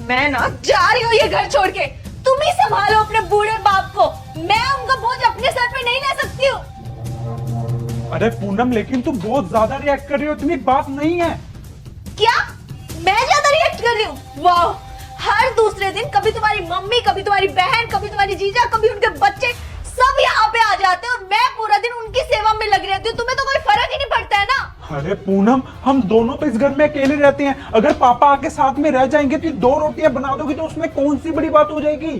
मैं ना जा रही हूँ ये घर छोड़ के। तुम ही संभालो अपने बूढ़े बाप को। मैं उनका बोझ अपने सर पे नहीं ले सकती हूँ। अरे पूनम, लेकिन तुम बहुत ज्यादा रिएक्ट कर रही हो, इतनी बात नहीं है। क्या मैं ज्यादा रिएक्ट कर रही हूँ? वाह, हर दूसरे दिन कभी तुम्हारी मम्मी, कभी तुम्हारी बहन, कभी तुम्हारी जीजा, कभी उनके बच्चे सब यहाँ पे आ जाते हैं और मैं पूरा दिन उनकी सेवा में लगी रहती हूँ। तुम्हें तो कोई फर्क ही नहीं पड़ता है ना। अरे पूनम, हम दोनों तो इस घर में अकेले रहते हैं। अगर पापा आके साथ में रह जाएंगे तो 2 रोटियां बना दोगी तो उसमें कौन सी बड़ी बात हो जाएगी?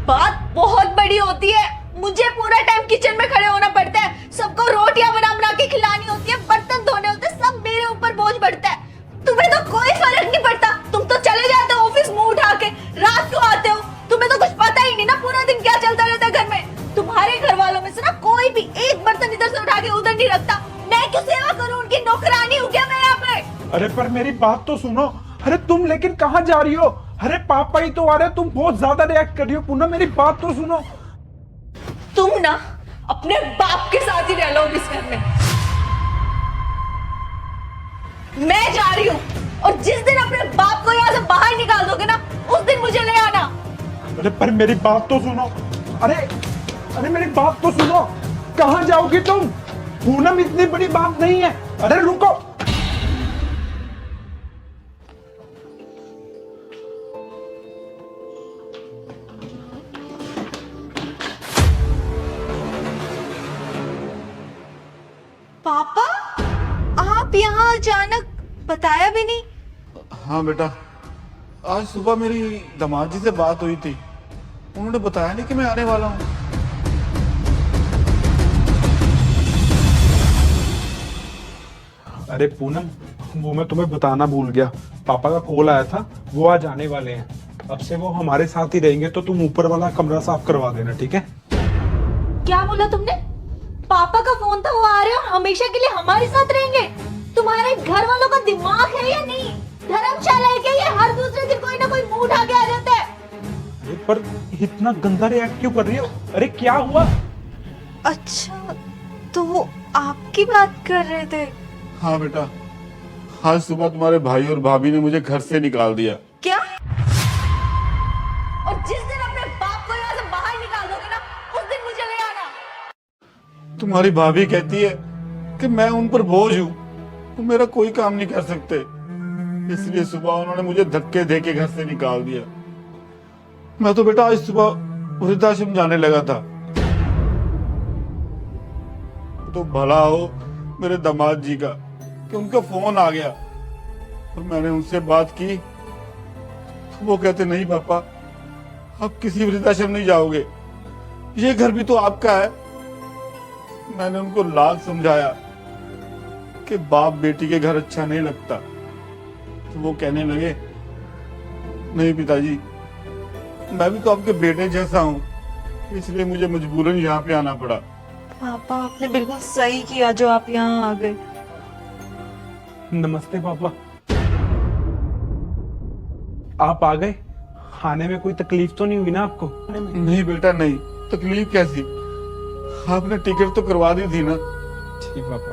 बात बहुत बड़ी होती है। मुझे पूरा टाइम किचन में खड़े होना पड़ता है, सबको रोटियां बना बना के खिलानी होती है, बर्तन धोने होते हैं, सब मेरे ऊपर बोझ बढ़ता है। तुम्हें तो कोई फर्क नहीं पड़ता। तुम तो चले जाते हो ऑफिस मुंह उठा के, रात को आते हो। तुम्हें तो कुछ पता ही नहीं ना पूरा दिन क्या चलता रहता है घर में। तुम्हारे घर वालों में से ना कोई भी एक बर्तन इधर से उठा के उधर नहीं रखता। मैं क्यों सेवा करूं? उनकी नौकरानी हूं क्या मैं यहाँ पे? अरे पर मेरी बात तो सुनो। अरे तुम लेकिन कहाँ जा रही हो? अरे पापा ही तो आ रहे हैं, तुम बहुत ज्यादा रिएक्ट कर रही हो। पूनम, मेरी बात तो सुनो। तुम ना अपने बाप के साथ ही रह लो इस घर में। मैं जा रही हूँ और जिस दिन अपने बाप को यहाँ से बाहर निकाल दोगे ना, उस दिन मुझे ले आना। अरे पर मेरी बात तो सुनो। अरे अरे मेरी बात तो सुनो। कहाँ जाओगी तुम? पूनम, इतनी बड़ी बात नहीं है। अरे रुको। पापा, आप यहाँ अचानक, बताया भी नहीं? हाँ बेटा, आज सुबह मेरी दामाद जी से बात हुई थी। उन्होंने बताया नहीं कि मैं आने वाला हूँ। अरे पूनम, वो मैं तुम्हें बताना भूल गया। पापा का कॉल आया था, वो आज आने वाले हैं। अब से वो हमारे साथ ही रहेंगे, तो तुम ऊपर वाला कमरा साफ करवा देना, ठीक है? क्या बोला तुमने? पापा का फोन था, वो आ रहे और हमेशा के लिए हमारे साथ रहेंगे? तुम्हारे घर वालों का दिमाग है या नहीं? धर्मशाला है क्या ये? हर दूसरे दिन कोई ना कोई मुंह उठा के आ जाता है। अरे पर इतना गंदा रिएक्ट क्यों कर रही हो? अरे क्या हुआ? अच्छा, तो वो आपकी बात कर रहे थे? हाँ बेटा, आज सुबह तुम्हारे भाई और भाभी ने मुझे घर से निकाल दिया। क्या? और जिस दिन अपने बाप को यहाँ से बाहर निकाल दोगे ना, उस दिन मुझे ले आना। तुम्हारी भाभी कहती है कि मैं उन पर बोझ हूँ, वो मेरा कोई काम नहीं कर सकते। इसलिए सुबह उन्होंने मुझे धक्के दे के घर से निकाल दिया। मैं तो बेटा आज सुबह वृद्धाश्रम जाने लगा था। तो भला हो मेरे दामाद जी का कि उनका फोन आ गया और मैंने उनसे बात की तो वो कहते नहीं पापा, आप किसी वृद्धाश्रम नहीं जाओगे, ये घर भी तो आपका है। मैंने उनको लाख समझाया कि बाप बेटी के घर अच्छा नहीं लगता, तो वो कहने लगे नहीं पिताजी, मैं भी तो आपके बेटे जैसा हूँ, इसलिए मुझे मजबूरन यहाँ पे आना पड़ा। पापा, आपने बिल्कुल सही किया जो आप यहाँ आ गए। नमस्ते पापा। आप आ गए? आने में कोई तकलीफ तो नहीं हुई ना आपको? नहीं बेटा नहीं, तकलीफ कैसी, आपने टिकट तो करवा दी थी ना। ठीक पापा।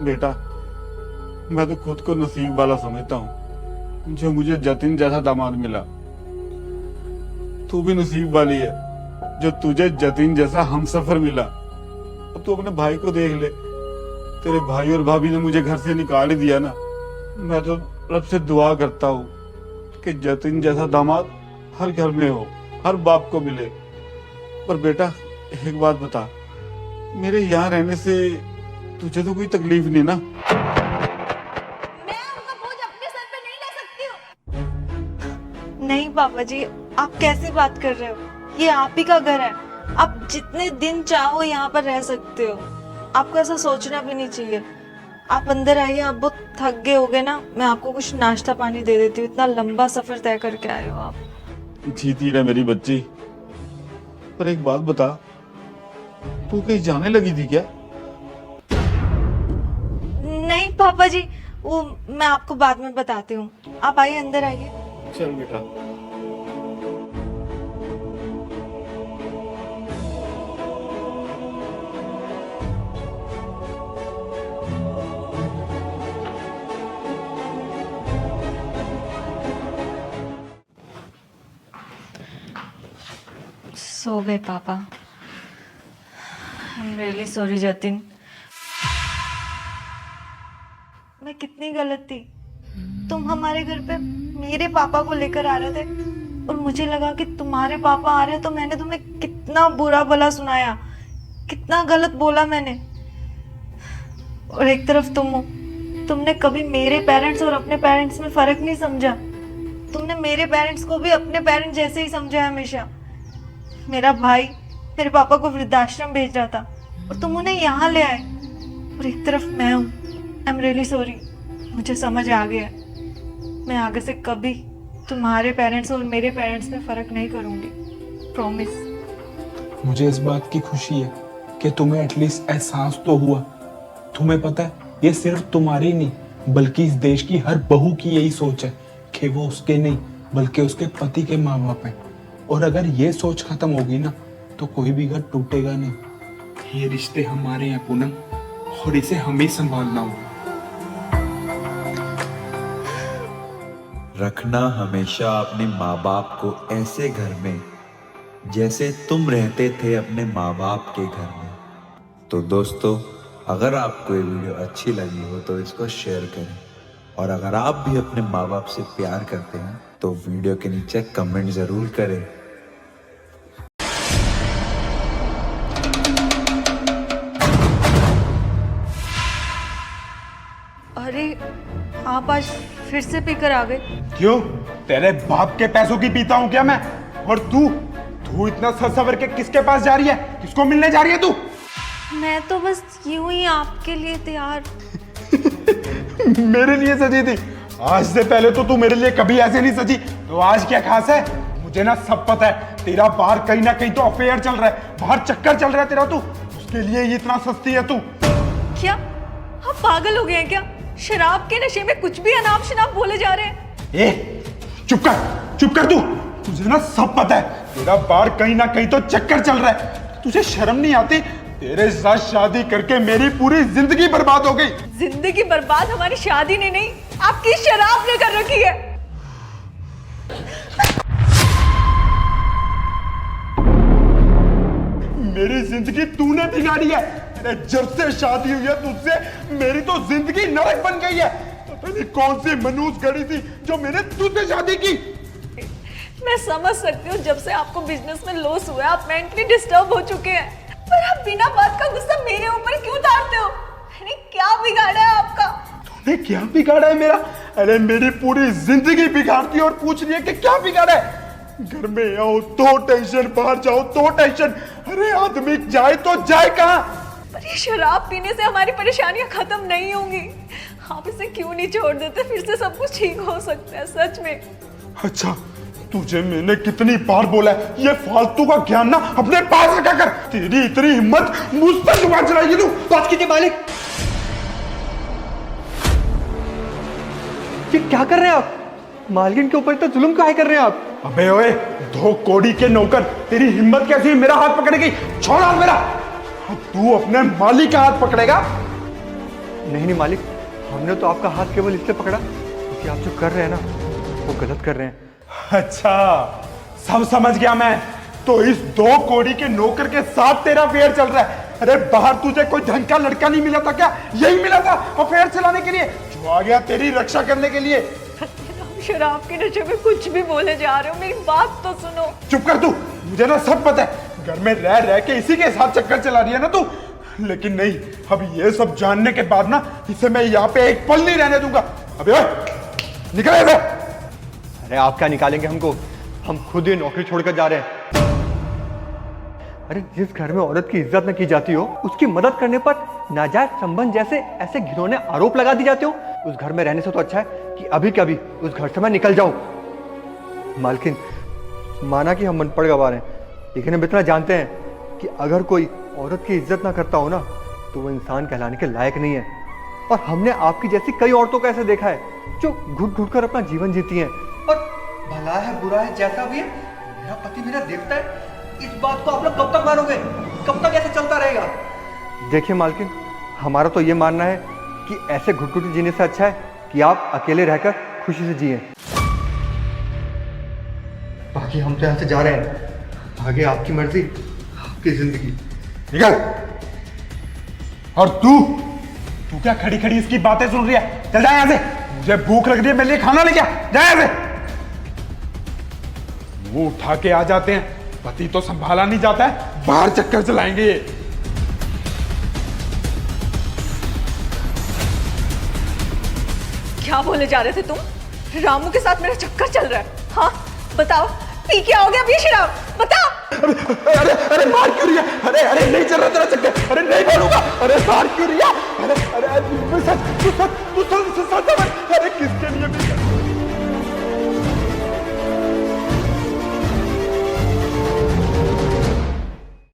बेटा, मैं तो खुद को नसीब वाला समझता हूँ जो मुझे जतिन जैसा दामाद मिला। तू भी नसीब वाली है जो तुझे जतिन जैसा हमसफर मिला। अब तू अपने भाई को देख ले, तेरे भाई और भाभी ने मुझे घर से निकाल ही दिया ना। मैं तो रब से दुआ करता हूँ कि जतिन जैसा दामाद हर घर में हो, हर बाप को मिले। पर बेटा एक बात बता, मेरे यहाँ रहने से तुझे तो कोई तकलीफ नहीं ना? मैं उनका बोझ अपने सर पे नहीं ले सकती हूँ। नहीं पापा जी, आप कैसी बात कर रहे हो? ये आप ही का घर है, आप जितने दिन चाहो यहाँ पर रह सकते हो। आपको ऐसा सोचना भी नहीं चाहिए। आप अंदर आइए, आप बहुत थक गए होगे ना, मैं आपको कुछ नाश्ता पानी दे देती हूँ। इतना लंबा सफर तय करके आए हो आप। जीती रहे मेरी बच्ची। पर एक बात बता, तू कहीं जाने लगी थी क्या? नहीं पापा जी, वो मैं आपको बाद में बताती हूँ। आप आइए, अंदर आइए। चल बेटा। सो गए पापा। I am really sorry Jatin. मैं कितनी गलत थी। तुम हमारे घर पे मेरे पापा को लेकर आ रहे थे और मुझे लगा कि तुम्हारे पापा आ रहे हैं, तो मैंने तुम्हें कितना बुरा भला सुनाया, कितना गलत बोला मैंने। और एक तरफ तुम हो, तुमने कभी मेरे पेरेंट्स और अपने पेरेंट्स में फर्क नहीं समझा। तुमने मेरे पेरेंट्स को भी अपने पेरेंट्स जैसे ही समझा है हमेशा। मेरा भाई मेरे पापा को वृद्धाश्रम भेज रहा था और तुम उन्हें यहाँ ले आए। और एक तरफ मैं हूँ। I am really sorry. मुझे समझ आ गया। मैं आगे से कभी तुम्हारे पेरेंट्स और मेरे पेरेंट्स में फर्क नहीं करूँगी, प्रॉमिस। मुझे इस बात की खुशी है कि तुम्हें एटलीस्ट एहसास तो हुआ। तुम्हें पता है, ये सिर्फ तुम्हारी नहीं बल्कि इस देश की हर बहू की यही सोच है कि वो उसके नहीं बल्कि उसके पति के माँ बाप हैं। और अगर ये सोच खत्म होगी ना तो कोई भी घर टूटेगा नहीं। ये रिश्ते हमारे हैं पूनम, और इसे हमें संभालना होगा। रखना हमेशा अपने माँ बाप को ऐसे घर में जैसे तुम रहते थे अपने माँ बाप के घर में। तो दोस्तों, अगर आपको ये वीडियो अच्छी लगी हो तो इसको शेयर करें, और अगर आप भी अपने माँ बाप से प्यार करते हैं तो वीडियो के नीचे कमेंट जरूर करें। अरे आप आज फिर से पीकर आ गए। क्यों? तेरे बाप के पैसों की पीता हूँ क्या मैं? और तू इतना सज सवर के किसके पास जा रही है? किसको मिलने जा रही है तू? मैं तो बस यूं ही आपके लिए तैयार। मेरे लिए सजी थी? आज से पहले तो तू मेरे लिए कभी ऐसे नहीं सजी, तो आज क्या खास है? मुझे ना सब पता है, तेरा बाहर कहीं ना कहीं तो अफेयर चल रहा है, बाहर चक्कर चल रहा है तेरा। तू उसके लिए ही इतना सस्ती है तू। क्या आप पागल हो गए हैं क्या? शराब के नशे में कुछ भी अनाप शनाप बोले जा रहे हैं। ए, चुप कर तू। तुझे ना सब पता है, तेरा बाहर कहीं ना कहीं तो चक्कर चल रहा है। तुझे शर्म नहीं आती? तेरे साथ शादी करके मेरी पूरी जिंदगी बर्बाद हो गई। जिंदगी बर्बाद हमारी शादी ने नहीं, आपकी शराब ने कर रखी है। मेरी जिंदगी तूने बिगाड़ी है। अरे जब से शादी हुई है तुझसे मेरी तो जिंदगी नरक बन गई है। पता नहीं कौन सी मनूस घड़ी थी जो मैंने तुझसे शादी की। मैं समझ सकती हूँ, जब से आपको बिजनेस में लॉस हुआ है आप मेंटली डिस्टर्ब हो चुके हैं, पर आप बिना बात का गुस्सा मेरे ऊपर क्यों उतारते हो? मैंने क्या बिगाड़ा है आपका? तूने क्या बिगाड़ा है मेरा? अरे मेरी पूरी जिंदगी बिगाड़ती है और पूछ रही है कि क्या बिगाड़ा है? घर में आओ तो टेंशन, बाहर जाओ तो टेंशन। अरे आदमी जाए तो जाए कहाँ? पर ये शराब पीने से हमारी परेशानियां खत्म नहीं होंगी। आप इसे क्यों नहीं छोड़ देते? फिर से सब कुछ ठीक हो सकता है, सच में। अच्छा, तुझे मैंने कितनी बार बोला है ये फालतू का ज्ञान ना अपने पास रखा कर। तेरी इतनी हिम्मत मुझ पर जुबान चलाएगी तू? बात कीजिए मालिक। ये क्या कर रहे हैं आप? मालकिन के ऊपर तो जुल्म काहे कर रहे हैं आप? अबे ओए, 2 कौड़ी के नौकर, तेरी हिम्मत कैसी है मेरा हाथ पकड़ने की? छोड़ हाथ मेरा। तू अपने मालिक का हाथ पकड़ेगा? नहीं मालिक, हमने तो आपका हाथ केवल इसलिए पकड़ा क्योंकि आप जो कर रहे हैं ना वो गलत कर रहे हैं। अच्छा, सब समझ गया मैं। तो इस 2 कौड़ी के नौकर के साथ तेरा अफेयर चल रहा है। अरे बाहर तुझे कोई ढंग का लड़का नहीं मिला था क्या? यही मिला था अफेयर चलाने के लिए, जो आ गया तेरी रक्षा करने के लिए। आप शराब के नशे में कुछ भी बोले जा रहे हो, मेरी बात तो सुनो। चुप कर तू, मुझे ना सब पता है। घर में रह के इसी के साथ चक्कर चला रही है ना तू। लेकिन नहीं, अब ये सब जानने के बाद ना इसे मैं यहाँ पे एक पल नहीं रहने दूंगा। अबे ओए, निकल ऐसे। अरे आप क्या निकालेंगे हमको? हम खुद ही नौकरी छोड़कर जा रहे हैं। अरे जिस घर में औरत की इज्जत न की जाती हो उसकी मदद करने पर नाजायज संबंध जैसे ऐसे घिनौने आरोप लगा दी जाते हो, उस घर में रहने से तो अच्छा है कि अभी कभी उस घर से मैं निकल जाऊं। मालकिन, माना कि हम मनपड़ गवा रहे हैं, लेकिन हम इतना जानते हैं कि अगर कोई औरत की इज्जत ना करता हो ना तो वो इंसान कहलाने के लायक नहीं है। और हमने आपकी जैसी कई औरतों को ऐसे देखा है जो घुट घुट कर अपना जीवन जीती हैं, और भला है बुरा है जैसा भी है, मेरा पति मेरा देवता है। इस बात को आप लोग कब तक मानोगे? कब तक ऐसे चलता रहेगा? देखिए मालकिन, हमारा तो ये मानना है कि ऐसे घुटघुटी जीने से अच्छा है कि आप अकेले रहकर खुशी से जिए। बाकी हम तो यहाँ से जा रहे हैं। आगे आपकी मर्जी, आपकी जिंदगी। निकल। और तू क्या खड़ी खड़ी इसकी बातें सुन रही है? चल जा यहाँ से, मुझे भूख लग रही है, मेरे लिए खाना लेके आ, जा यहाँ से। मुंह उठा के आ जाते हैं, पति तो संभाला नहीं जाता है, बाहर चक्कर चलाएंगे ये। क्या बोले जा रहे थे तुम? रामू के साथ मेरा चक्कर चल रहा है? हाँ बताओ, पी के आओगे अब ये शराब? बताओ। अरे अरे मार क्यों रही है? अरे अरे नहीं चल रहा तेरा चक्कर, अरे नहीं मारूंगा, अरे मार क्यों रही है?